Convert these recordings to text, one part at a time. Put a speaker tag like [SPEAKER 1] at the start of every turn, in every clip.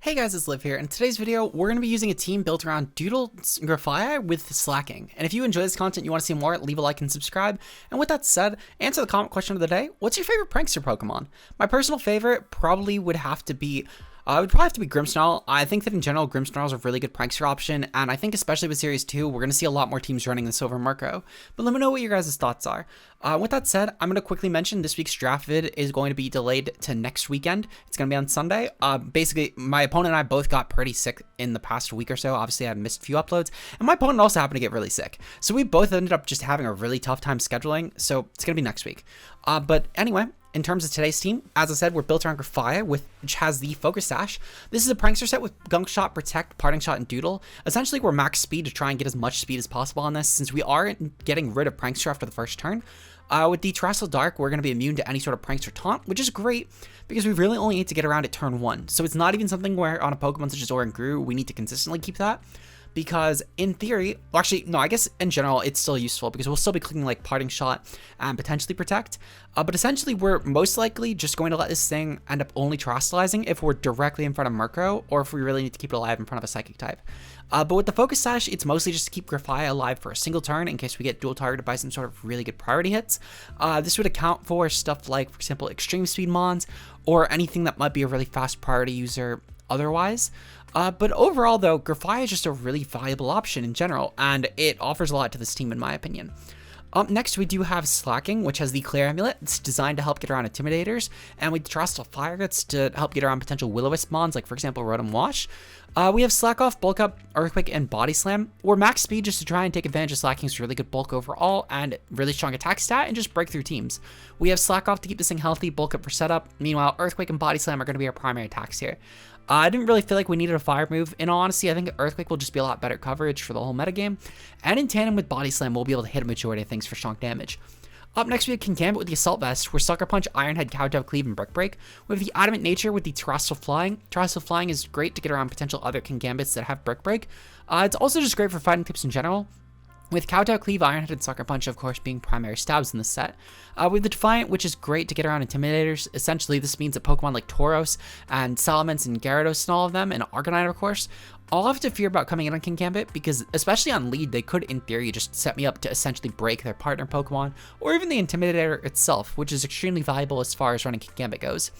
[SPEAKER 1] Hey guys, it's Liv here. In today's video, we're going to be using a team built around Doodle Grafaiai with Slaking. And if you enjoy this content, you want to see more, leave a like and subscribe. And with that said, answer the comment question of the day. What's your favorite Prankster Pokemon? My personal favorite probably would have to be Grimmsnarl. I think that in general, Grimmsnarl is a really good prankster option, and I think especially with Series 2, we're going to see a lot more teams running this over Murkrow. But let me know what your guys' thoughts are. With that said, I'm going to quickly mention this week's draft vid is going to be delayed to next weekend. It's going to be on Sunday. Basically, my opponent and I both got pretty sick in the past week or so. Obviously, I've missed a few uploads, and my opponent also happened to get really sick. So we both ended up just having a really tough time scheduling, so it's going to be next week. But anyway, in terms of today's team, as I said, we're built around Grafaiai, which has the Focus Sash. This is a Prankster set with Gunk Shot, Protect, Parting Shot, and Doodle. Essentially, we're max speed to try and get as much speed as possible on this, since we are getting rid of Prankster after the first turn. With the Terastal Dark, we're going to be immune to any sort of Prankster taunt, which is great, because we really only need to get around at turn 1. So it's not even something where on a Pokemon such as Aura and Gru, we need to consistently keep that. Because in theory, well, actually, no, I guess in general, it's still useful because we'll still be clicking like Parting Shot and potentially Protect. But essentially, we're most likely just going to let this thing end up only Terastalizing if we're directly in front of Murkrow, or if we really need to keep it alive in front of a Psychic type. But with the Focus Sash, it's mostly just to keep Grafaiai alive for a single turn in case we get dual targeted by some sort of really good priority hits. This would account for stuff like, for example, Extreme Speed Mons, or anything that might be a really fast priority user otherwise. But overall, though, Grafaiai is just a really valuable option in general, and it offers a lot to this team, in my opinion. Up next, we do have Slaking, which has the Clear Amulet. It's designed to help get around Intimidators, and with Terastal Fire Guts to help get around potential Will-O-Wisp Mons, like, for example, Rotom Wash. We have Slack Off, Bulk Up, Earthquake, and Body Slam. We're max speed just to try and take advantage of Slaking's really good bulk overall and really strong attack stat and just break through teams. We have Slack Off to keep this thing healthy, Bulk Up for setup. Meanwhile, Earthquake and Body Slam are going to be our primary attacks here. I didn't really feel like we needed a fire move. In all honesty, I think Earthquake will just be a lot better coverage for the whole metagame. And in tandem with Body Slam, we'll be able to hit a majority of things for strong damage. Up next, we have Kingambit with the Assault Vest. We're Sucker Punch, Iron Head, Kowtow, Cleave, and Brick Break. We have the Adamant Nature with the Terastal Flying. Terastal Flying is great to get around potential other Kingambits that have Brick Break. It's also just great for fighting tips in general, with Kowtow, Cleave, Iron Head, and Sucker Punch, of course, being primary stabs in this set. With the Defiant, which is great to get around Intimidators. Essentially, this means that Pokemon like Tauros and Salamence and Gyarados and all of them, and Arcanine, of course, all have to fear about coming in on Kingambit, because especially on lead, they could, in theory, just set me up to essentially break their partner Pokemon, or even the Intimidator itself, which is extremely valuable as far as running Kingambit goes.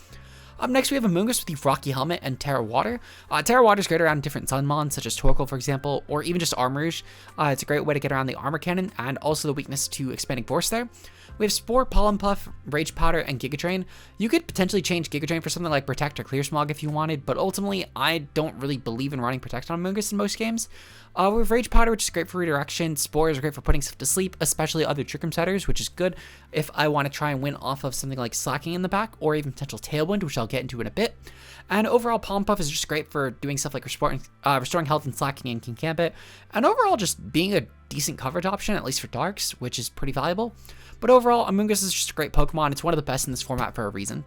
[SPEAKER 1] Up next, we have Amoonguss with the Rocky Helmet and Terra Water. Terra Water is great around different Sunmons, such as Torkoal, for example, or even just Armourouge. It's a great way to get around the Armor Cannon, and also the weakness to Expanding Force there. We have Spore, Pollen Puff, Rage Powder, and Giga Drain. You could potentially change Giga Drain for something like Protect or Clear Smog if you wanted, but ultimately, I don't really believe in running Protect on Amoonguss in most games. We have Rage Powder, which is great for redirection. Spores are great for putting stuff to sleep, especially other Trick Room setters, which is good if I want to try and win off of something like Slaking in the back, or even potential Tailwind, which I'll get into in a bit. And overall, Pollen Puff is just great for doing stuff like restoring health and Slaking and Kingambit, and overall just being a decent coverage option, at least for Darks, which is pretty valuable. But overall, Amoonguss is just a great Pokemon. It's one of the best in this format for a reason.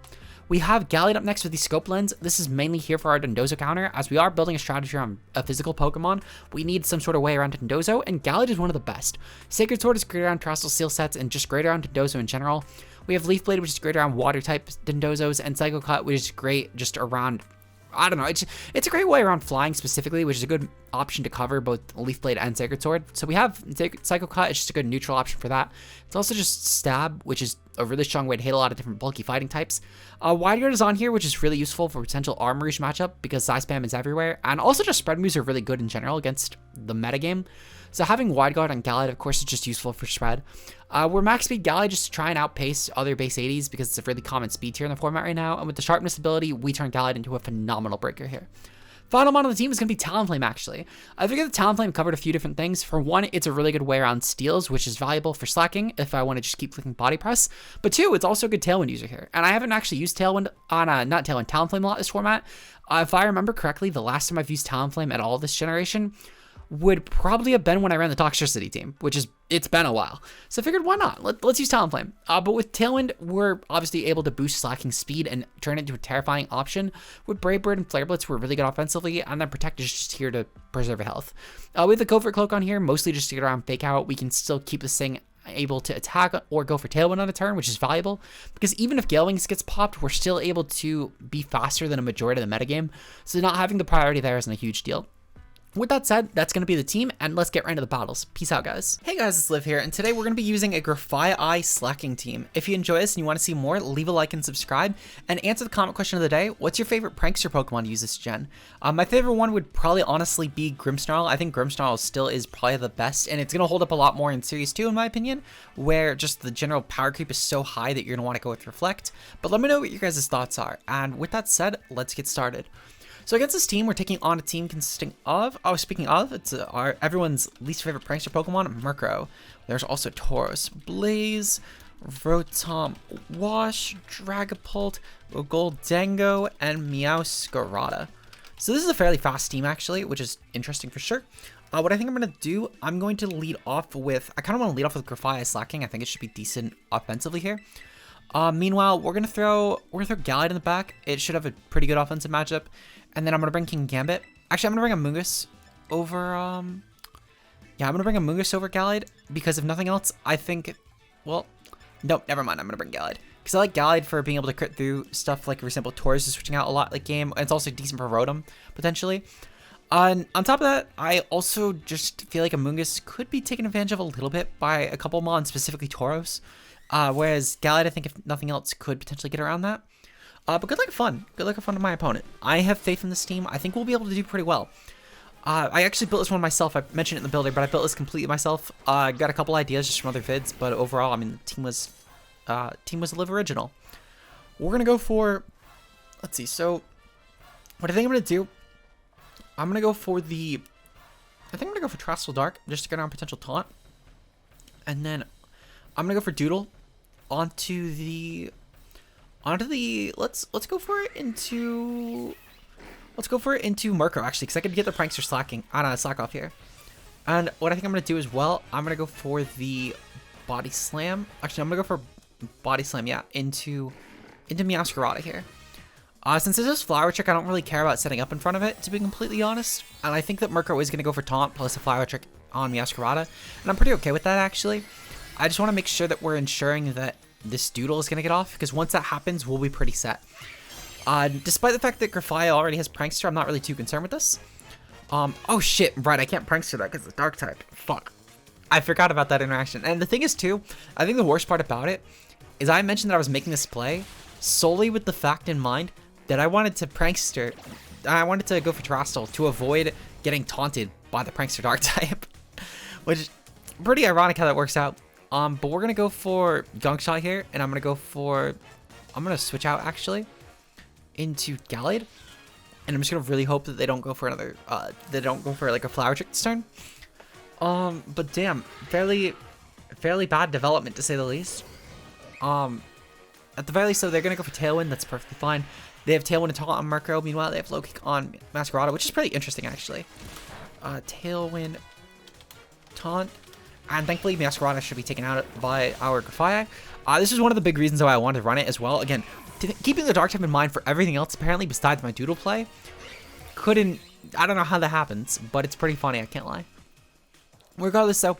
[SPEAKER 1] We have Gallade up next with the Scope Lens. This is mainly here for our Dondozo counter. As we are building a strategy around a physical Pokemon, we need some sort of way around Dondozo, and Gallade is one of the best. Sacred Sword is great around Terastal Steel sets and just great around Dondozo in general. We have Leaf Blade, which is great around water type Dondozos, and Psycho Cut, which is great just around, I don't know, it's a great way around flying specifically, which is a good option to cover both Leaf Blade and Sacred Sword. So we have Psycho Cut, it's just a good neutral option for that. It's also just Stab, which is a really strong way to hit a lot of different bulky fighting types. Wide Guard is on here, which is really useful for potential Armourouge matchup because Psy Spam is everywhere, and also just spread moves are really good in general against the metagame. So having Wide Guard on Gallade, of course, is just useful for spread. We're max speed Gallade just to try and outpace other base 80s because it's a really common speed tier in the format right now, and with the Sharpness ability, we turn Gallade into a phenomenal breaker here. Final mon on the team is going to be Talonflame, actually. I figured the Talonflame covered a few different things. For one, it's a really good way around steals, which is valuable for Slaking if I want to just keep clicking Body Press. But two, it's also a good Tailwind user here. And I haven't actually used Tailwind on, Talonflame a lot this format. If I remember correctly, the last time I've used Talonflame at all this generation would probably have been when I ran the Toxtricity team, it's been a while. So I figured, why not? Let's use Talonflame. But with Tailwind, we're obviously able to boost Slaking speed and turn it into a terrifying option. With Brave Bird and Flare Blitz, we're really good offensively, and then Protect is just here to preserve health. We have the Covert Cloak on here, mostly just to get around Fake Out. We can still keep this thing able to attack or go for Tailwind on a turn, which is valuable because even if Gale Wings gets popped, we're still able to be faster than a majority of the metagame. So not having the priority there isn't a huge deal. With that said, that's going to be the team, and let's get right into the battles. Peace out, guys. Hey guys, it's Liv here, and today we're going to be using a Grafaiai Slaking team. If you enjoy this and you want to see more, leave a like and subscribe, and answer the comment question of the day. What's your favorite Prankster Pokemon to use this gen? My favorite one would probably honestly be Grimmsnarl. I think Grimmsnarl still is probably the best, and it's going to hold up a lot more in Series 2, in my opinion, where just the general power creep is so high that you're going to want to go with Reflect. But let me know what your guys' thoughts are, and with that said, let's get started. So against this team, we're taking on a team consisting of, speaking of, it's everyone's least favorite Prankster Pokemon, Murkrow. There's also Tauros, Blaze, Rotom, Wash, Dragapult, Goldango, and Meowscarada. So this is a fairly fast team actually, which is interesting for sure. What I think I'm going to do, I'm going to lead off with, I kind of want to lead off with Grafaiai Slaking. I think it should be decent offensively here. Meanwhile, we're gonna throw Gallade in the back. It should have a pretty good offensive matchup. And then I'm gonna bring King Gambit. Actually, I'm gonna bring a Mungus over I'm gonna bring a Mungus over Gallade because if nothing else, I think, well, nope, never mind. I'm gonna bring Gallade because I like Gallade for being able to crit through stuff like, for example, Tauros is switching out a lot late game, and it's also decent for Rotom potentially. On top of that, I also just feel like a Mungus could be taken advantage of a little bit by a couple mons, specifically Tauros. Whereas Gallade, I think if nothing else, could potentially get around that. But good luck and fun. Good luck and fun to my opponent. I have faith in this team. I think we'll be able to do pretty well. I actually built this one myself. I mentioned it in the builder, but I built this completely myself. I got a couple ideas just from other vids, but overall, I mean, the team was a live original. We're gonna go for, let's see. So, what I think I'm gonna do, I'm gonna go for Terastal Dark just to get around potential taunt, and then I'm gonna go for Doodle onto the let's go for it into Murkrow actually, because I could get the Prankster slack off here. And what I think I'm gonna do as well, I'm gonna go for the Body Slam. Actually, I'm gonna go for Body Slam, yeah, into Meowscarada here. Since this is Flower Trick, I don't really care about setting up in front of it, to be completely honest. And I think that Murkrow is gonna go for Taunt plus a Flower Trick on Meowscarada, and I'm pretty okay with that actually. I just want to make sure that we're ensuring that this Doodle is going to get off, because once that happens, we'll be pretty set. Despite the fact that Grafaiai already has Prankster, I'm not really too concerned with this. Oh shit, right, I can't Prankster that because it's Dark type. Fuck. I forgot about that interaction. And the thing is too, I think the worst part about it is I mentioned that I was making this play solely with the fact in mind that I wanted to Prankster, I wanted to go for Terastal to avoid getting taunted by the Prankster Dark type, which is pretty ironic how that works out. But we're gonna go for Gunk Shot here, and I'm gonna switch out actually into Gallade, and I'm just gonna really hope that they don't go for another, like a Flower Trick this turn. But damn, fairly bad development to say the least. At the very least, so they're gonna go for Tailwind. That's perfectly fine. They have Tailwind and Taunt on Murkrow. Meanwhile, they have Low Kick on Masquerada, which is pretty interesting actually. Tailwind, Taunt. And thankfully, Meowscarada should be taken out by our Grafaiai. This is one of the big reasons why I wanted to run it as well. Again, keeping the Dark type in mind for everything else, apparently, besides my Doodle play. I don't know how that happens, but it's pretty funny, I can't lie. Regardless, though,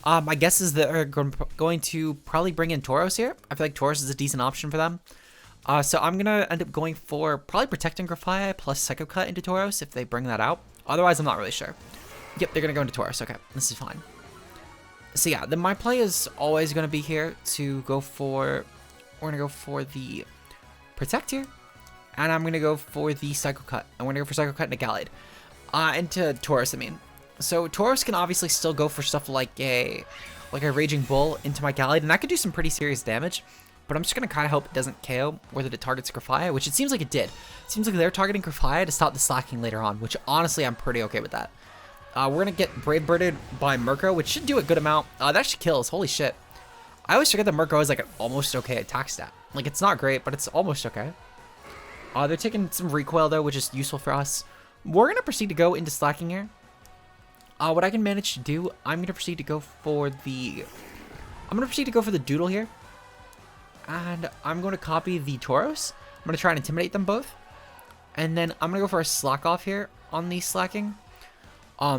[SPEAKER 1] my guess is that they're going to probably bring in Tauros here. I feel like Tauros is a decent option for them. So I'm going to end up going for probably Protecting Grafaiai plus Psycho Cut into Tauros if they bring that out. Otherwise, I'm not really sure. Yep, they're going to go into Tauros. Okay, this is fine. So yeah, my play is always going to be here to go for, we're going to go for the Protect here, and I'm going to go for the Psycho Cut. I'm going to go for Psycho Cut into Gallade, into Tauros, I mean. So Tauros can obviously still go for stuff like a Raging Bull into my Gallade, and that could do some pretty serious damage, but I'm just going to kind of hope it doesn't KO, or that it targets Grafaiai, which it seems like it did. It seems like they're targeting Grafaiai to stop the Slaking later on, which honestly, I'm pretty okay with that. We're going to get Brave Birded by Murkrow, which should do a good amount. That actually kills. Holy shit. I always forget that Murkrow is like an almost okay attack stat. Like, it's not great, but it's almost okay. They're taking some recoil, though, which is useful for us. We're going to proceed to go into Slaking here. What I can manage to do, I'm going to proceed to go for the Doodle here. And I'm going to copy the Tauros. I'm going to try and intimidate them both. And then I'm going to go for a Slack Off here on the Slaking.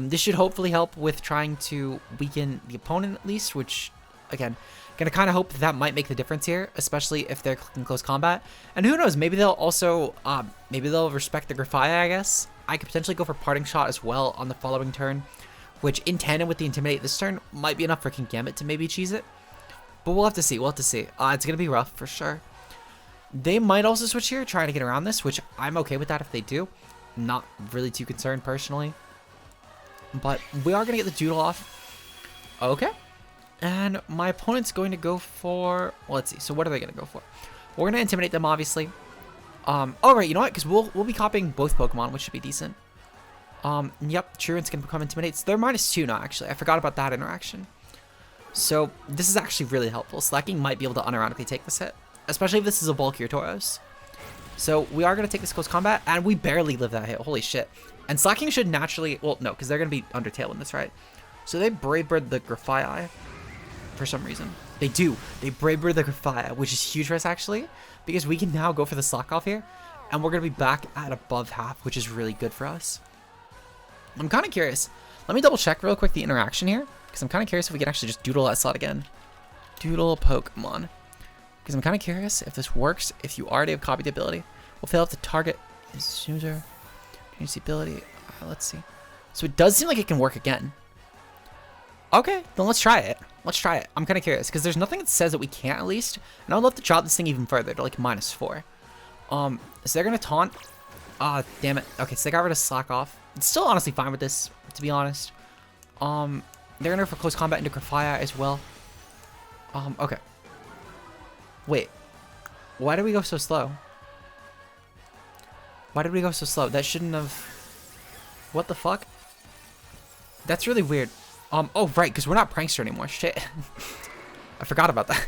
[SPEAKER 1] This should hopefully help with trying to weaken the opponent at least, which Again, gonna kind of hope that might make the difference here, especially if they're in close combat. And who knows, maybe they'll also, maybe they'll respect the Grafaiai, I guess. I could potentially go for Parting Shot as well on the following turn, which in tandem with the Intimidate this turn might be enough for Kingambit to maybe cheese it. But we'll have to see, it's gonna be rough for sure. They might also switch here, trying to get around this, which I'm okay with that if they do. Not really too concerned personally. But we are gonna get the Doodle off. Okay. And my opponent's going to go for, well, let's see. So what are they going to go for? We're going to Intimidate them, obviously. Oh, right, you know what? Because we'll be copying both Pokemon, which should be decent. Yep, Truant's going to become Intimidate. So they're -2 now, actually. I forgot about that interaction. So this is actually really helpful. Slaking might be able to unironically take this hit, especially if this is a bulkier Tauros. So we are going to take this close combat, and we barely live that hit. Holy shit. And Slaking should naturally, well, no, because they're going to be Undertale in this, right? So they Brave Bird the Grafaiai. For some reason. They do. They Brave Bird the Grafaiai, which is huge for us actually, because we can now go for the Slack off here, and we're going to be back at above half, which is really good for us. I'm kind of curious. Let me double check real quick the interaction here, because I'm kind of curious if we can actually just doodle that slot again. Doodle Pokemon. Because I'm kind of curious if this works, if you already have copied the ability. We'll fail if the target is user. Can you see ability? Let's see. So it does seem like it can work again. Okay, then let's try it. Let's try it. I'm kind of curious because there's nothing that says that we can't at least. And I'd love to drop this thing even further to like -4. So they're going to taunt. Damn it. Okay, so they got rid of Slack off. It's still honestly fine with this, to be honest. They're going to go for close combat into Grafaiai as well. Okay. Wait. Why did we go so slow? Why did we go so slow? That shouldn't have... What the fuck? That's really weird. Oh, right, because we're not Prankster anymore. Shit. I forgot about that.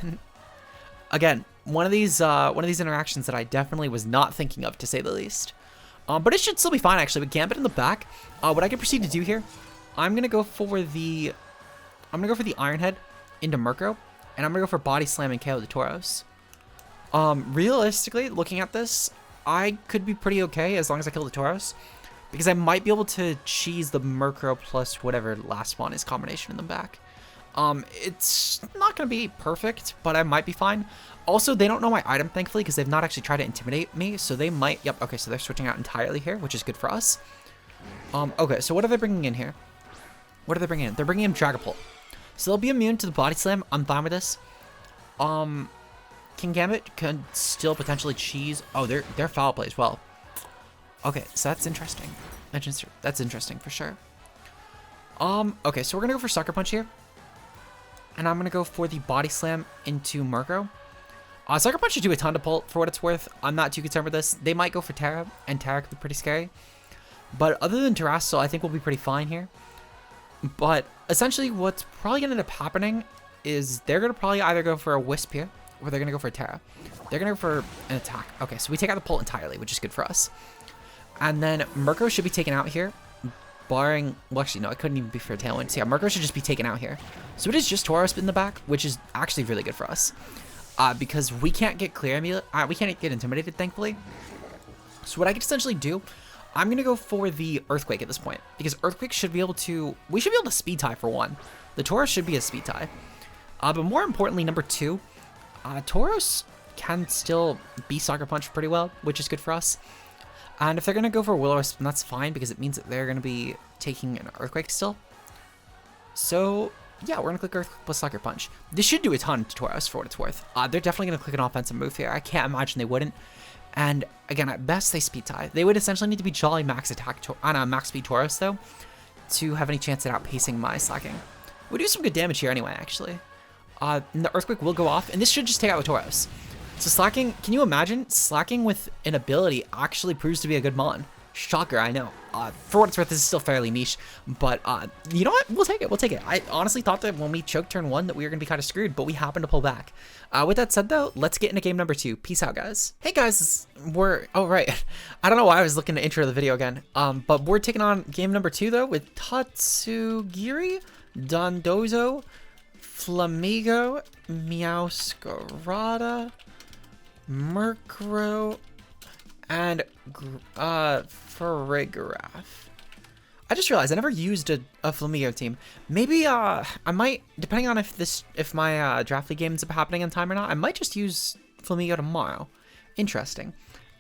[SPEAKER 1] Again, one of these interactions that I definitely was not thinking of, to say the least. But it should still be fine, actually. With Gambit in the back, what I can proceed to do here, I'm gonna go for the Iron Head into Murkrow, and I'm gonna go for Body Slam and KO the Tauros. Realistically, looking at this, I could be pretty okay as long as I kill the Tauros. Because I might be able to cheese the Murkrow plus whatever last one is combination in the back. It's not going to be perfect, but I might be fine. Also, they don't know my item, thankfully, because they've not actually tried to intimidate me. So they might... Yep, okay, so they're switching out entirely here, which is good for us. Okay, so what are they bringing in here? What are they bringing in? They're bringing in Dragapult. So they'll be immune to the Body Slam. I'm fine with this. Kingambit could still potentially cheese... Oh, they're Foul Play as well. Okay, so that's interesting. That's interesting for sure. Okay, so we're gonna go for Sucker Punch here. And I'm gonna go for the Body Slam into Murkrow. Sucker Punch should do a ton to pull for what it's worth. I'm not too concerned with this. They might go for Terra, and Terra could be pretty scary. But other than Terastal, I think we'll be pretty fine here. But essentially what's probably gonna end up happening is they're gonna probably either go for a Wisp here, or they're gonna go for a Terra. They're gonna go for an attack. Okay, so we take out the pull entirely, which is good for us. And then Murkrow should be taken out here, barring... Well, actually, no, it couldn't even be for a Tailwind. So yeah, Murkrow should just be taken out here. So it is just Tauros in the back, which is actually really good for us. Because we can't get we can't get intimidated, thankfully. So what I can essentially do, I'm going to go for the Earthquake at this point. Because Earthquake should be able to... We should be able to Speed Tie for one. The Tauros should be a Speed Tie. But more importantly, number 2, Tauros can still be Sucker Punch pretty well, which is good for us. And if they're going to go for Will-O-Wisp, that's fine, because it means that they're going to be taking an Earthquake still. So, yeah, we're going to click Earthquake plus Sucker Punch. This should do a ton to Tauros for what it's worth. They're definitely going to click an offensive move here. I can't imagine they wouldn't. And, again, at best, they Speed Tie. They would essentially need to be Jolly Max Attack on a Max Speed Tauros, though, to have any chance at outpacing my Slaking. We do some good damage here anyway, actually. And the Earthquake will go off, and this should just take out the Tauros. So Slaking, can you imagine? Slaking with an ability actually proves to be a good mon. Shocker, I know. For what it's worth, this is still fairly niche, but you know what? We'll take it. We'll take it. I honestly thought that when we choked turn 1 that we were going to be kind of screwed, but we happened to pull back. With that said, though, let's get into game number 2. Peace out, guys. Hey, guys. Oh, right. I don't know why I was looking to intro the video again, but we're taking on game number 2, though, with Tatsugiri, Dondozo, Flamigo, Meowscarada, Murkrow, and Farigiraf. I just realized I never used a Flamigo team. Maybe I might, depending on if my draft league game ends up happening in time or not, I might just use Flamigo tomorrow. Interesting.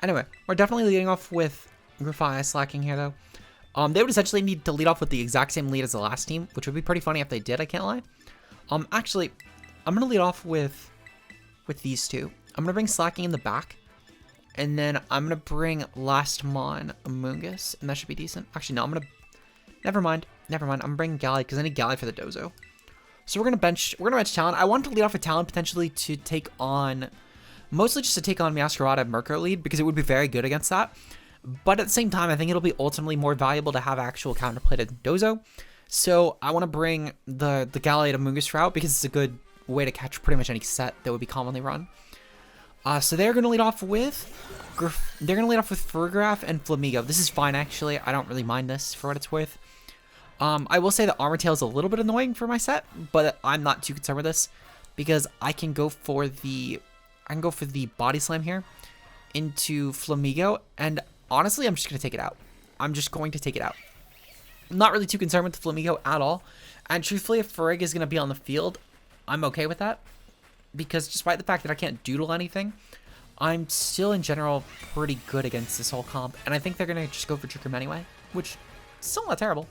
[SPEAKER 1] Anyway, we're definitely leading off with Grafaiai Slaking here though. They would essentially need to lead off with the exact same lead as the last team, which would be pretty funny if they did, I can't lie. Actually, I'm gonna lead off with these two. I'm gonna bring Slaking in the back. And then I'm gonna bring Lastmon Amoonguss, and that should be decent. Actually, no, never mind. I'm bringing Gallade because I need Gallade for the Dozo. So we're gonna bench Talon. I wanted to lead off with Talon potentially to take on, mostly just to take on Masquerada Merco lead because it would be very good against that. But at the same time, I think it'll be ultimately more valuable to have actual counterplay to Dozo. So I want to bring the Gallade Amoonguss route because it's a good way to catch pretty much any set that would be commonly run. So they're gonna lead off with Furgraf and Flamigo. This is fine actually. I don't really mind this for what it's worth. I will say the Armor Tail is a little bit annoying for my set, but I'm not too concerned with this because I can go for the Body Slam here into Flamigo, and honestly, I'm just gonna take it out. I'm not really too concerned with the Flamigo at all, and truthfully, if Frig is gonna be on the field, I'm okay with that. Because despite the fact that I can't doodle anything, I'm still in general pretty good against this whole comp. And I think they're going to just go for Trick Room anyway, which is still not terrible.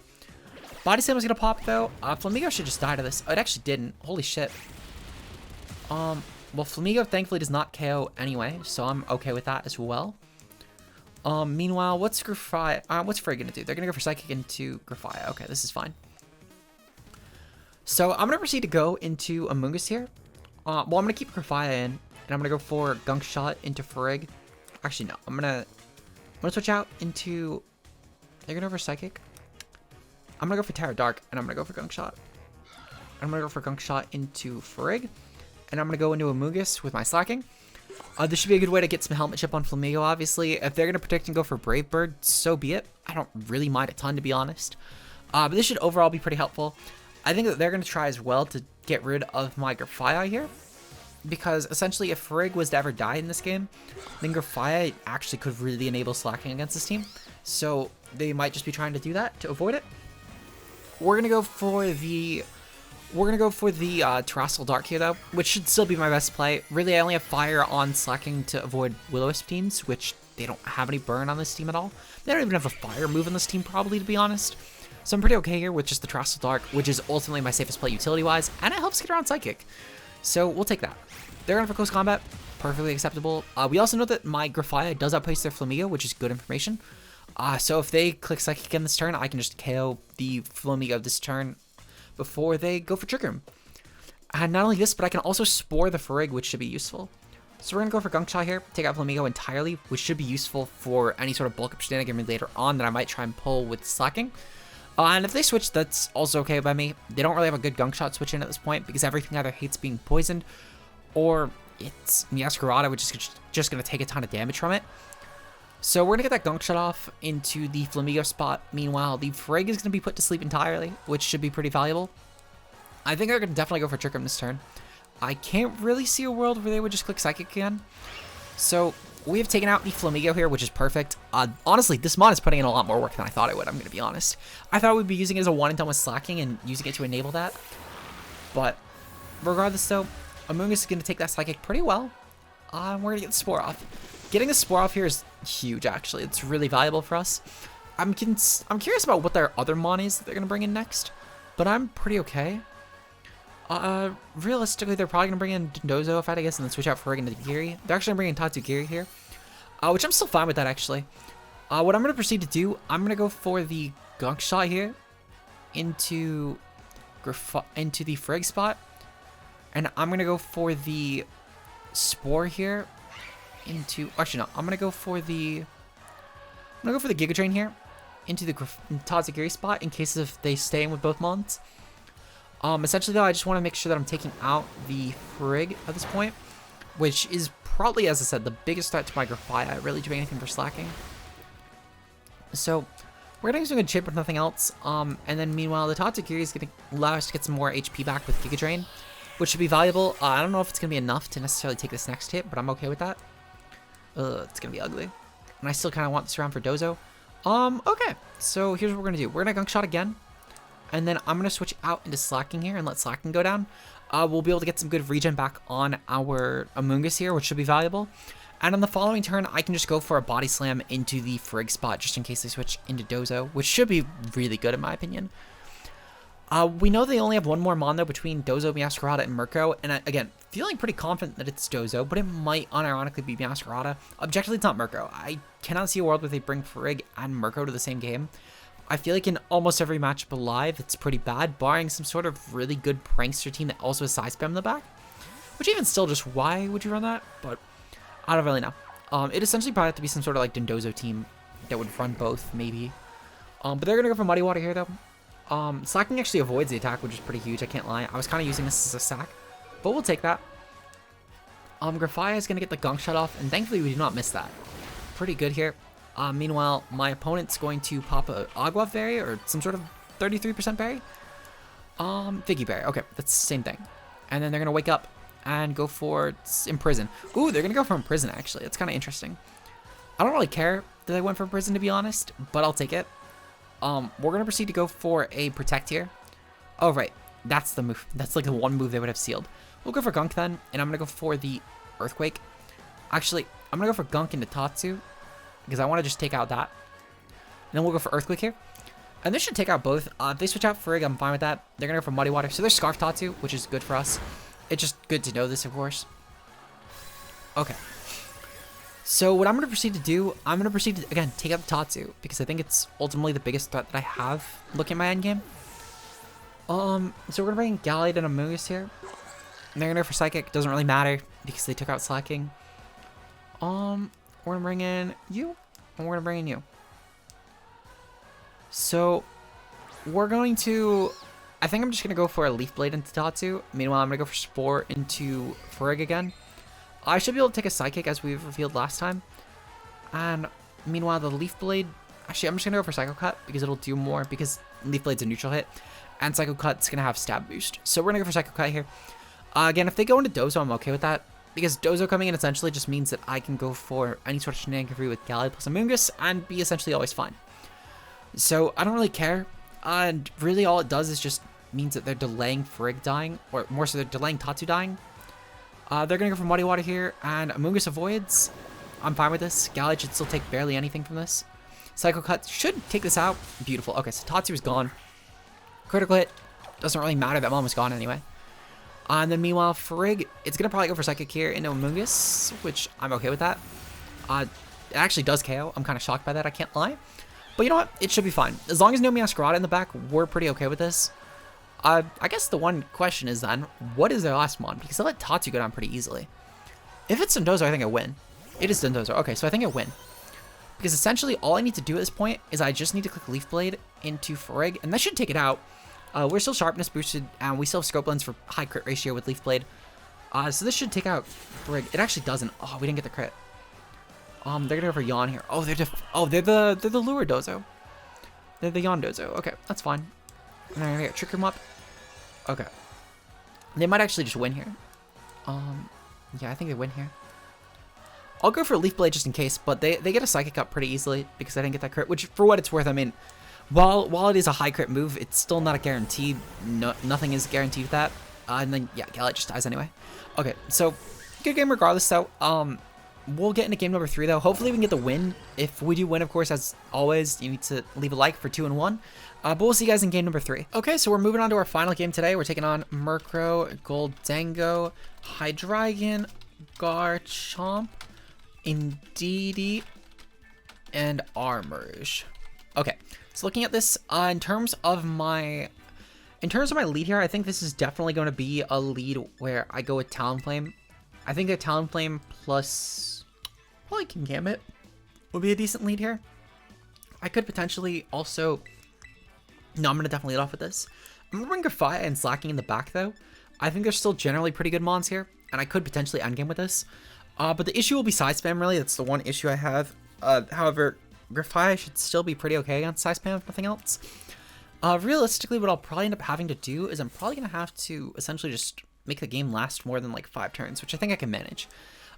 [SPEAKER 1] Body Slam was going to pop though. Flamigo should just die to this. Oh, it actually didn't. Holy shit. Well, Flamigo thankfully does not KO anyway, so I'm okay with that as well. Meanwhile, what's Grafaiai? What's Frig going to do? They're going to go for Psychic into Grafaiai. Okay, this is fine. So I'm going to proceed to go into Amoonguss here. Well, I'm going to keep Grafaiai in, and I'm going to go for Gunk Shot into Frig. Actually, no. I'm going to switch out into... They're going to go for Psychic. I'm going to go for Terastal Dark, and I'm going to go for Gunk Shot. I'm going to go for Gunk Shot into Frig, and I'm going to go into Amoonguss with my Slaking. This should be a good way to get some helmet chip on Flamigo, obviously. If they're going to protect and go for Brave Bird, so be it. I don't really mind a ton, to be honest. But this should overall be pretty helpful. I think that they're going to try as well to get rid of my Grafaiai here, because essentially if Frig was to ever die in this game, then Grafaiai actually could really enable Slaking against this team, so they might just be trying to do that to avoid it. We're going to go for the Terastal Dark here though, which should still be my best play. Really, I only have Fire on Slaking to avoid Will-O-Wisp teams, which they don't have any burn on this team at all. They don't even have a Fire move on this team probably, to be honest. So I'm pretty okay here with just the Terastal Dark, which is ultimately my safest play utility-wise, and it helps get around Psychic. So we'll take that. They're going for Close Combat. Perfectly acceptable. We also know that my Grafaiai does outpace their Flamigo, which is good information. So if they click Psychic again this turn, I can just KO the Flamigo this turn before they go for Trick Room. And not only this, but I can also Spore the Frig, which should be useful. So we're going to go for Gunk Shot here, take out Flamigo entirely, which should be useful for any sort of bulk up shenanigan later on that I might try and pull with Slaking. And if they switch, that's also okay by me. They don't really have a good Gunk Shot switch in at this point because everything either hates being poisoned or it's Masquerada, which is just going to take a ton of damage from it. So we're going to get that Gunk Shot off into the Flamigo spot. Meanwhile, the Frig is going to be put to sleep entirely, which should be pretty valuable. I think they're going to definitely go for Trick Room this turn. I can't really see a world where they would just click Psychic again. So we have taken out the Flamigo here, which is perfect. Honestly, this mod is putting in a lot more work than I thought it would, I'm going to be honest. I thought we'd be using it as a one and done with Slaking and using it to enable that. But regardless though, Amoonguss is going to take that Psychic pretty well. We're going to get the Spore off. Getting the Spore off here is huge, actually. It's really valuable for us. I'm curious about what their other mon is that they're going to bring in next, but I'm pretty okay. Realistically, they're probably going to bring in Dondozo, if I had to guess, and then switch out Frig into Giri. They're actually bringing Tatsugiri here, which I'm still fine with that, actually. What I'm going to proceed to do, I'm going to go for the Gunk Shot here into the Frig spot, and I'm going to go for the Spore here into... Actually, no, I'm going to go for the Giga Drain here into the Tatsugiri spot in case if they stay in with both mons. Essentially, though, I just want to make sure that I'm taking out the Frig at this point, which is probably, as I said, the biggest threat to my Grafaiai, really doing anything for Slaking. So we're going to use a chip if nothing else, and then meanwhile, the Tatsugiri is going to allow us to get some more HP back with Giga Drain, which should be valuable. I don't know if it's going to be enough to necessarily take this next hit, but I'm okay with that. It's going to be ugly. And I still kind of want this round for Dozo. Okay. So here's what we're gonna do. We're gonna gunk shot again, and then I'm gonna switch out into Slaking here and let Slaking go down. We'll be able to get some good regen back on our Amoonguss here, which should be valuable. And on the following turn, I can just go for a body slam into the Frig spot, just in case they switch into Dozo, which should be really good in my opinion. We know they only have one more mon though between Dozo, Meowscarada, and Murkrow, and again, feeling pretty confident that it's Dozo, but it might unironically be Meowscarada. Objectively, it's not Murkrow. I cannot see a world where they bring Frig and Murkrow to the same game. I feel like in almost every matchup alive, it's pretty bad, barring some sort of really good Prankster team that also has side spam in the back. Which even still, just why would you run that? But I don't really know. It essentially probably have to be some sort of like Dondozo team that would run both, maybe. But they're gonna go for Muddy Water here though. Slaking actually avoids the attack, which is pretty huge, I can't lie. I was kind of using this as a sack, but we'll take that. Grafaiai is gonna get the gunk shut off, and thankfully we do not miss that. Pretty good here. Meanwhile, my opponent's going to pop a Agua Berry or some sort of 33% berry. Figgy Berry. Okay, that's the same thing. And then they're gonna wake up and go for Imprison. Ooh, they're gonna go for Imprison actually. That's kind of interesting. I don't really care that they went for Imprison to be honest, but I'll take it. We're gonna proceed to go for a Protect here. Oh right, that's the move. That's like the one move they would have sealed. We'll go for Gunk then, and I'm gonna go for the Earthquake. Actually, I'm gonna go for Gunk into Tatsu, because I want to just take out that. And then we'll go for Earthquake here. And this should take out both. If they switch out Frig, I'm fine with that. They're going to go for Muddy Water. So there's Scarf Tatsu, which is good for us. It's just good to know this, of course. Okay. So what I'm going to proceed to do, I'm going to proceed to, again, take out the Tatsu. Because I think it's ultimately the biggest threat that I have looking at my endgame. So we're going to bring Gallade and Amoonguss here. And they're going to go for Psychic. Doesn't really matter because they took out Slaking. We're gonna bring in you, and we're gonna bring in you. So we're going to, I think I'm just gonna go for a Leaf Blade into Tatsu. Meanwhile, I'm gonna go for Spore into Frig again. I should be able to take a Psychic as we've revealed last time. And meanwhile, the Leaf Blade, actually, I'm just gonna go for Psycho Cut because it'll do more because Leaf Blade's a neutral hit, and Psycho Cut's gonna have stab boost. So we're gonna go for Psycho Cut here. Again, if they go into Dozo, I'm okay with that. Because Dozo coming in essentially just means that I can go for any sort of shenaniganry with Gallade plus Amoonguss and be essentially always fine. So I don't really care. And really all it does is just means that they're delaying Frig dying, or more so they're delaying Tatsu dying. They're going to go for Muddy Water here, and Amoonguss avoids. I'm fine with this. Gallade should still take barely anything from this. Psycho Cut should take this out. Beautiful. Okay, so Tatsu is gone. Critical hit. Doesn't really matter. That one was gone anyway. And then meanwhile, Frig, it's going to probably go for Psychic here into Amoonguss, which I'm okay with that. It actually does KO. I'm kind of shocked by that, I can't lie. But you know what? It should be fine. As long as no Meowscarada in the back, we're pretty okay with this. I guess the one question is then, what is their last mon? Because they let Tatsu go down pretty easily. If it's Dondozo, I think I win. It is Dondozo. Okay, so I think I win. Because essentially, all I need to do at this point is I just need to click Leaf Blade into Frig, and that should take it out. We're still Sharpness boosted, and we still have Scope Lens for high crit ratio with Leaf Blade. So this should take out Frig. It actually doesn't. Oh, we didn't get the crit. They're gonna go for Yawn here. Oh, they're the Lure Dozo. They're the Yawn Dozo. Okay, that's fine. And they're gonna get Trick Room up. Okay. They might actually just win here. Yeah, I think they win here. I'll go for Leaf Blade just in case, but they get a Psychic up pretty easily because I didn't get that crit, which for what it's worth, I mean, while it is a high crit move, it's still not a guarantee. Nothing is guaranteed with that. And then, yeah, Gallade just dies anyway. Okay, so good game regardless, though. We'll get into game number 3, though. Hopefully we can get the win. If we do win, of course, as always, you need to leave a like for 2 and 1. But we'll see you guys in game number 3. Okay, so we're moving on to our final game today. We're taking on Murkrow, Goldango, Hydreigon, Garchomp, Indeedee, and Armorge. Okay, so looking at this, in terms of my lead here, I think this is definitely going to be a lead where I go with Talonflame. I think a Talonflame plus probably Kingambit would be a decent lead here. I could potentially also... No, I'm going to definitely lead off with this. I'm going to bring Grafaiai and Slaking in the back, though. I think there's still generally pretty good mons here, and I could potentially endgame with this. But the issue will be side spam, really. That's the one issue I have. However, Grafaiai should still be pretty okay against side spam, if nothing else. Realistically, what I'll probably end up having to do is I'm probably going to have to essentially just make the game last more than like 5 turns, which I think I can manage.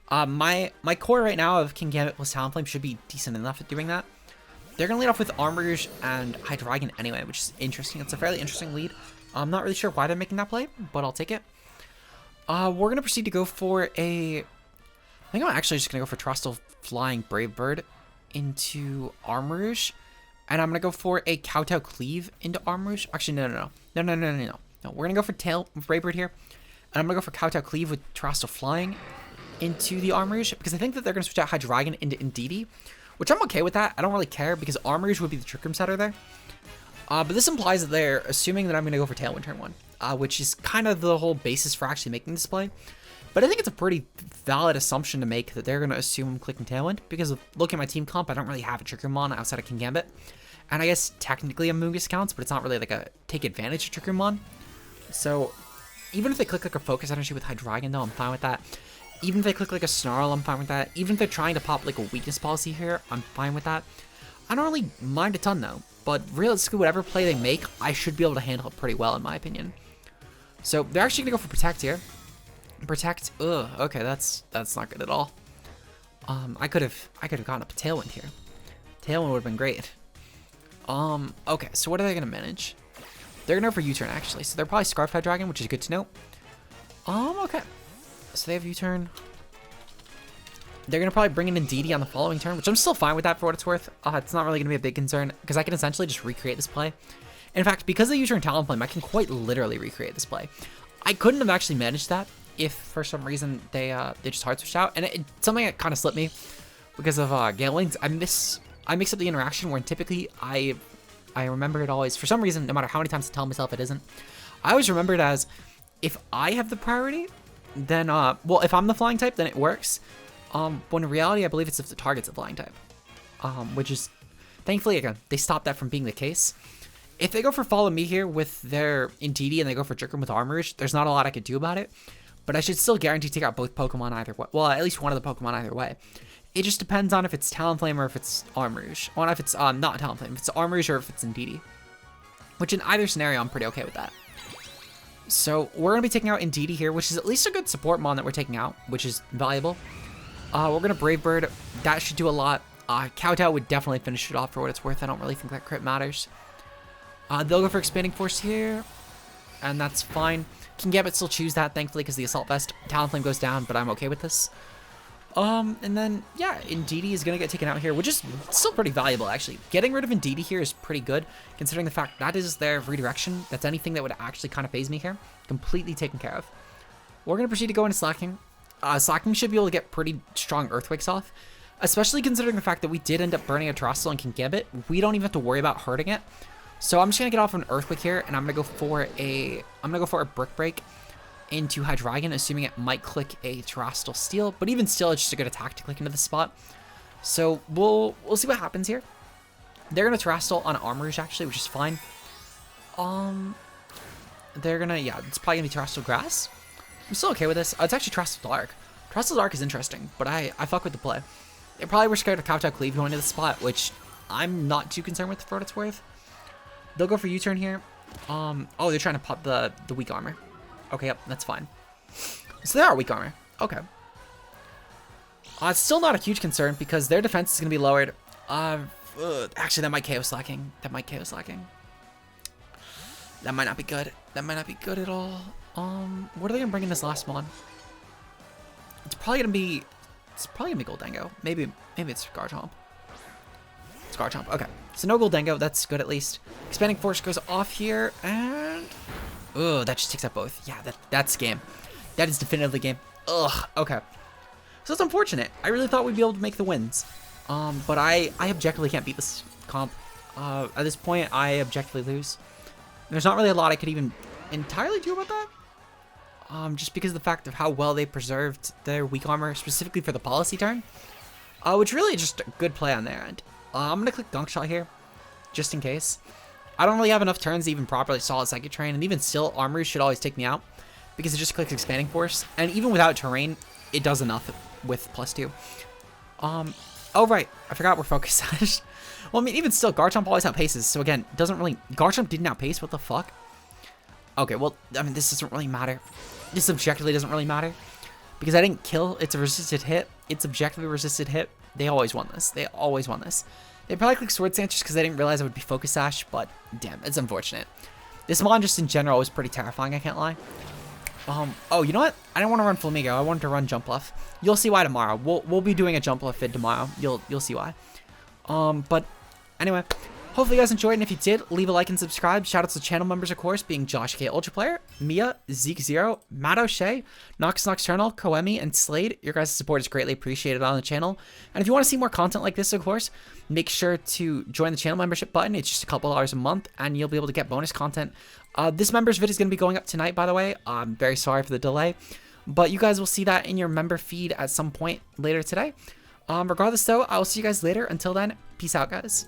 [SPEAKER 1] My core right now of Kingambit plus Talonflame should be decent enough at doing that. they're going to lead off with Armourouge and Hydreigon anyway, which is interesting. It's a fairly interesting lead. I'm not really sure why they're making that play, but I'll take it. We're going to proceed to go for a... I think I'm actually just going to go for Terastal Flying Brave Bird into Armourouge. And I'm going to go for a Kowtow Cleave into Armourouge. Actually, no. No, we're going to go for Tail Brave Bird here. And I'm going to go for Kowtow Cleave with Terastal Flying into the Armourouge, because I think that they're going to switch out Hydreigon into Indeedee, which I'm okay with that. I don't really care, because Armourouge would be the Trick Room setter there. But this implies that they're assuming that I'm going to go for Tailwind turn 1, which is kind of the whole basis for actually making this play. But I think it's a pretty valid assumption to make that they're going to assume I'm clicking Tailwind, because looking at my team comp, I don't really have a Trick Room Mon outside of Kingambit. And I guess technically a Moongus counts, but it's not really like a take advantage of Trick Room Mon. So even if they click like a Focus Energy with Hydreigon though, I'm fine with that. Even if they click like a Snarl, I'm fine with that. Even if they're trying to pop like a Weakness Policy here, I'm fine with that. I don't really mind a ton though, but realistically, whatever play they make, I should be able to handle it pretty well in my opinion. So they're actually gonna go for Protect here. Protect, okay, that's not good at all. I could have gotten up a Tailwind here. Tailwind would have been great. Okay, so what are they gonna manage? They're gonna go for U-turn actually, so they're probably Scarf Hydreigon, which is good to know. Okay. So they have U-turn. They're going to probably bring in Indeedee on the following turn, which I'm still fine with that for what it's worth. It's not really going to be a big concern, because I can essentially just recreate this play. In fact, because they U-turn Talonflame, I can quite literally recreate this play. I couldn't have actually managed that if for some reason they just hard switched out. And it's something that kind of slipped me because of Gale Wings. I mix up the interaction where typically I remember it always, for some reason, no matter how many times I tell myself it isn't, I always remember it as, if I have the priority, then, well, if I'm the flying type, then it works. When in reality, I believe it's if the target's a flying type. Which is, thankfully, again, they stopped that from being the case. If they go for Follow Me here with their Indeedee and they go for Trick Room with Armourouge, there's not a lot I could do about it. But I should still guarantee take out both Pokemon either way. Well, at least one of the Pokemon either way. It just depends on if it's Talonflame or if it's Armourouge. Or if it's, not Talonflame, if it's Armourouge or if it's Indeedee. Which in either scenario, I'm pretty okay with that. So we're going to be taking out Indeedee here, which is at least a good support mon that we're taking out, which is valuable. We're going to Brave Bird. That should do a lot. Kowtow would definitely finish it off for what it's worth. I don't really think that crit matters. They'll go for Expanding Force here, and that's fine. Kingambit still choose that, thankfully, because the Assault Vest. Talonflame goes down, but I'm okay with this. And then, yeah, Indeedee is going to get taken out here, which is still pretty valuable, actually. Getting rid of Indeedee here is pretty good, considering the fact that is their redirection. That's anything that would actually kind of phase me here. Completely taken care of. We're going to proceed to go into Slaking. Slaking should be able to get pretty strong Earthquakes off, especially considering the fact that we did end up burning a Terastal and Kingambit. We don't even have to worry about hurting it. So I'm just going to get off an Earthquake here, and I'm going to go for a Brick Break into Hydreigon, assuming it might click a Terastal Steel, but even still, it's just a good attack to click into the spot. So we'll see what happens here. They're gonna Terastal on Armourouge actually, which is fine. They're gonna, yeah, it's probably gonna be Terastal Grass. I'm still okay with this. It's actually Terastal Dark. Terastal Dark is interesting, but I fuck with the play. They probably were scared of Kowtow Cleave going to the spot, which I'm not too concerned with for what it's worth. They'll go for U-turn here. Oh, they're trying to pop the weak armor. Okay, yep, that's fine. So they are weak armor. Okay. It's still not a huge concern because their defense is going to be lowered. Actually, that might KO Slaking. That might KO Slaking. That might not be good. That might not be good at all. What are they going to bring in this last mon? It's probably going to be Goldengo. Maybe it's Garchomp. It's Garchomp. Okay. So no Goldengo. That's good at least. Expanding Force goes off here and... Ugh, that just takes out both. Yeah, that's game. That is definitively game. Ugh, okay. So it's unfortunate. I really thought we'd be able to make the wins. But I objectively can't beat this comp. At this point, I objectively lose. There's not really a lot I could even entirely do about that. Just because of the fact of how well they preserved their weak armor, specifically for the policy turn. Which really is just a good play on their end. I'm going to click Gunk Shot here, just in case. I don't really have enough turns to even properly Solid Psychic Terrain, and even still, Armourouge should always take me out, because it just clicks Expanding Force, and even without Terrain, it does enough with +2. Oh right, I forgot we're focused. Well, I mean, even still, Garchomp always outpaces, so again, doesn't really... Garchomp didn't outpace, what the fuck? Okay, well, I mean, this doesn't really matter. This objectively doesn't really matter, because I didn't kill, it's a resisted hit, it's objectively resisted hit. They always won this. They always won this. They probably clicked Sword Stance just because they didn't realize it would be Focus Sash, but damn, it's unfortunate. This mon just in general was pretty terrifying, I can't lie. Oh, you know what? I didn't want to run Flamigo. I wanted to run Jumpluff. You'll see why tomorrow. We'll be doing a Jumpluff vid tomorrow. You'll see why. But anyway, hopefully you guys enjoyed, and if you did, leave a like and subscribe. Shout out to the channel members, of course, being Josh K Ultra Player, Mia, Zeke Zero, Matt O'Shea, Nox Nocturnal, Koemi, and Slade. Your guys' support is greatly appreciated on the channel. And if you want to see more content like this, of course, make sure to join the channel membership button. It's just a couple dollars a month, and you'll be able to get bonus content. This members vid is going to be going up tonight, by the way. I'm very sorry for the delay, but you guys will see that in your member feed at some point later today. Regardless, though, I will see you guys later. Until then, peace out, guys.